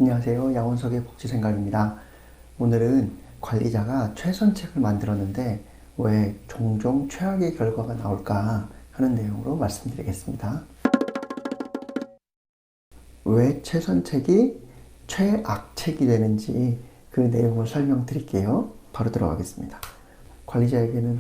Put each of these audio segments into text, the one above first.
안녕하세요. 양원석의 복지생각입니다. 오늘은 관리자가 최선책을 만들었는데 왜 종종 최악의 결과가 나올까 하는 내용으로 말씀드리겠습니다. 왜 최선책이 최악책이 되는지 그 내용을 설명드릴게요. 바로 들어가겠습니다. 관리자에게는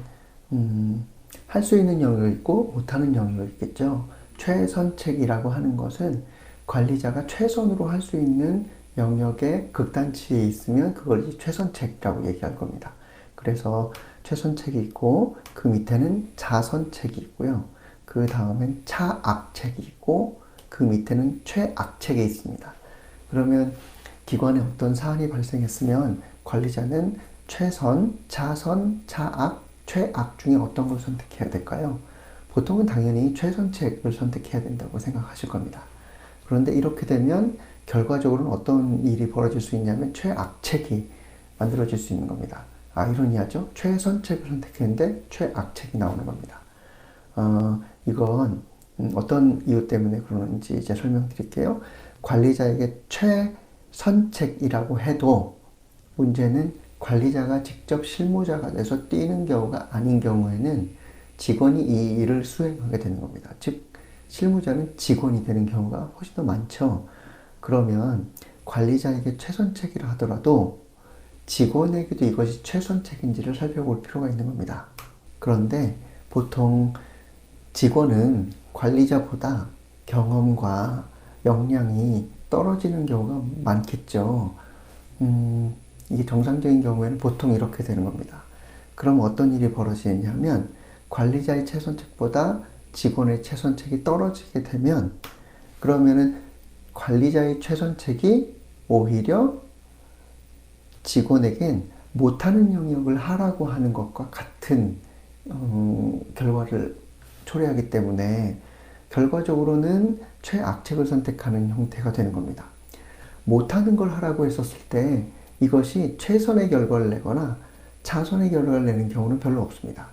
할 수 있는 영역이 있고 못하는 영역이 있겠죠. 최선책이라고 하는 것은 관리자가 최선으로 할 수 있는 영역의 극단치에 있으면 그걸 이제 최선책이라고 얘기할 겁니다. 그래서 최선책이 있고 그 밑에는 자선책이 있고요. 그 다음엔 차악책이 있고 그 밑에는 최악책이 있습니다. 그러면 기관에 어떤 사안이 발생했으면 관리자는 최선, 자선, 차악, 최악 중에 어떤 걸 선택해야 될까요? 보통은 당연히 최선책을 선택해야 된다고 생각하실 겁니다. 그런데 이렇게 되면 결과적으로는 어떤 일이 벌어질 수 있냐면 최악책이 만들어질 수 있는 겁니다. 아이러니하죠? 최선책을 선택했는데 최악책이 나오는 겁니다. 이건 어떤 이유 때문에 그러는지 이제 설명드릴게요. 관리자에게 최선책이라고 해도 문제는 관리자가 직접 실무자가 돼서 뛰는 경우가 아닌 경우에는 직원이 이 일을 수행하게 되는 겁니다. 즉 실무자는 직원이 되는 경우가 훨씬 더 많죠. 그러면 관리자에게 최선책이라 하더라도 직원에게도 이것이 최선책인지를 살펴볼 필요가 있는 겁니다. 그런데 보통 직원은 관리자보다 경험과 역량이 떨어지는 경우가 많겠죠. 이게 정상적인 경우에는 보통 이렇게 되는 겁니다. 그럼 어떤 일이 벌어지냐면 관리자의 최선책보다 직원의 최선책이 떨어지게 되면 그러면은 관리자의 최선책이 오히려 직원에겐 못하는 영역을 하라고 하는 것과 같은 결과를 초래하기 때문에 결과적으로는 최악책을 선택하는 형태가 되는 겁니다. 못하는 걸 하라고 했었을 때 이것이 최선의 결과를 내거나 차선의 결과를 내는 경우는 별로 없습니다.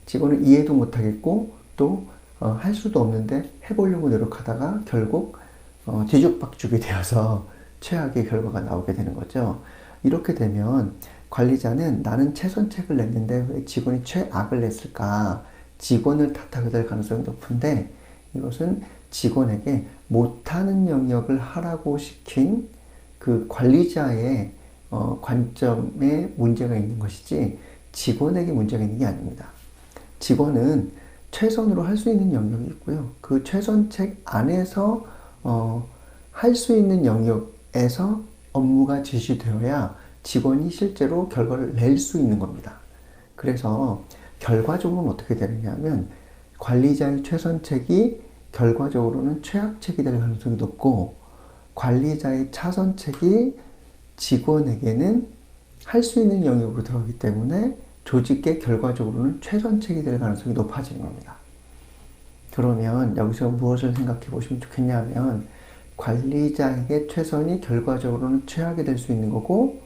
직원은 이해도 못하겠고 또 할 수도 없는데 해보려고 노력하다가 결국 뒤죽박죽이 되어서 최악의 결과가 나오게 되는 거죠. 이렇게 되면 관리자는 나는 최선책을 냈는데 왜 직원이 최악을 냈을까? 직원을 탓하게 될 가능성이 높은데 이것은 직원에게 못하는 영역을 하라고 시킨 그 관리자의 관점에 문제가 있는 것이지 직원에게 문제가 있는 게 아닙니다. 직원은 최선으로 할 수 있는 영역이 있고요. 그 최선책 안에서 할 수 있는 영역에서 업무가 지시되어야 직원이 실제로 결과를 낼 수 있는 겁니다. 그래서 결과적으로는 어떻게 되느냐 하면 관리자의 최선책이 결과적으로는 최악책이 될 가능성이 높고 관리자의 차선책이 직원에게는 할 수 있는 영역으로 들어가기 때문에 조직의 결과적으로는 최선책이 될 가능성이 높아지는 겁니다. 그러면 여기서 무엇을 생각해 보시면 좋겠냐면 관리자에게 최선이 결과적으로는 최악이 될 수 있는 거고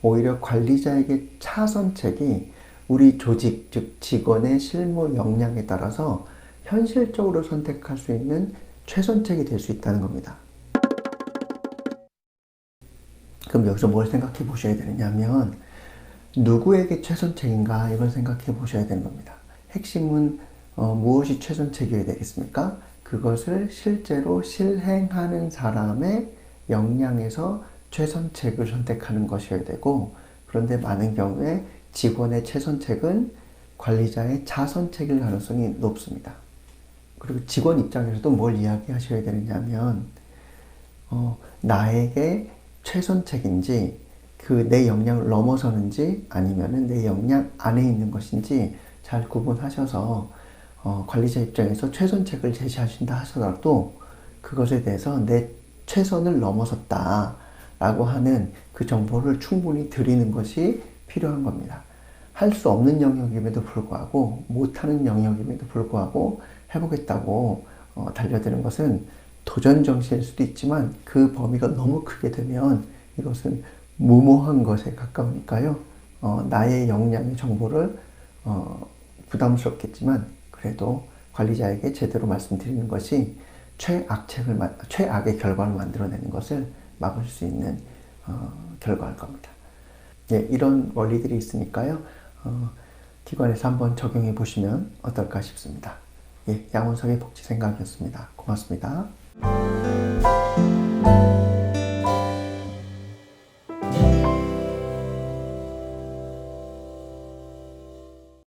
오히려 관리자에게 차선책이 우리 조직, 즉 직원의 실무 역량에 따라서 현실적으로 선택할 수 있는 최선책이 될 수 있다는 겁니다. 그럼 여기서 뭘 생각해 보셔야 되느냐면 누구에게 최선책인가 이걸 생각해 보셔야 되는 겁니다. 핵심은 무엇이 최선책이어야 되겠습니까? 그것을 실제로 실행하는 사람의 역량에서 최선책을 선택하는 것이어야 되고 그런데 많은 경우에 직원의 최선책은 관리자의 차선책일 가능성이 높습니다. 그리고 직원 입장에서도 뭘 이야기하셔야 되느냐면 나에게 최선책인지 그 내 역량을 넘어서는지 아니면은 내 역량 안에 있는 것인지 잘 구분하셔서 관리자 입장에서 최선책을 제시하신다 하더라도 그것에 대해서 내 최선을 넘어섰다 라고 하는 그 정보를 충분히 드리는 것이 필요한 겁니다. 할 수 없는 영역임에도 불구하고 못하는 영역임에도 불구하고 해보겠다고 달려드는 것은 도전 정신일 수도 있지만 그 범위가 너무 크게 되면 이것은 무모한 것에 가까우니까요. 나의 역량의 정보를 부담스럽겠지만 그래도 관리자에게 제대로 말씀드리는 것이 최악의 결과를 만들어내는 것을 막을 수 있는 결과일 겁니다. 예, 이런 원리들이 있으니까요. 기관에서 한번 적용해 보시면 어떨까 싶습니다. 예, 양원석의 복지생각이었습니다. 고맙습니다.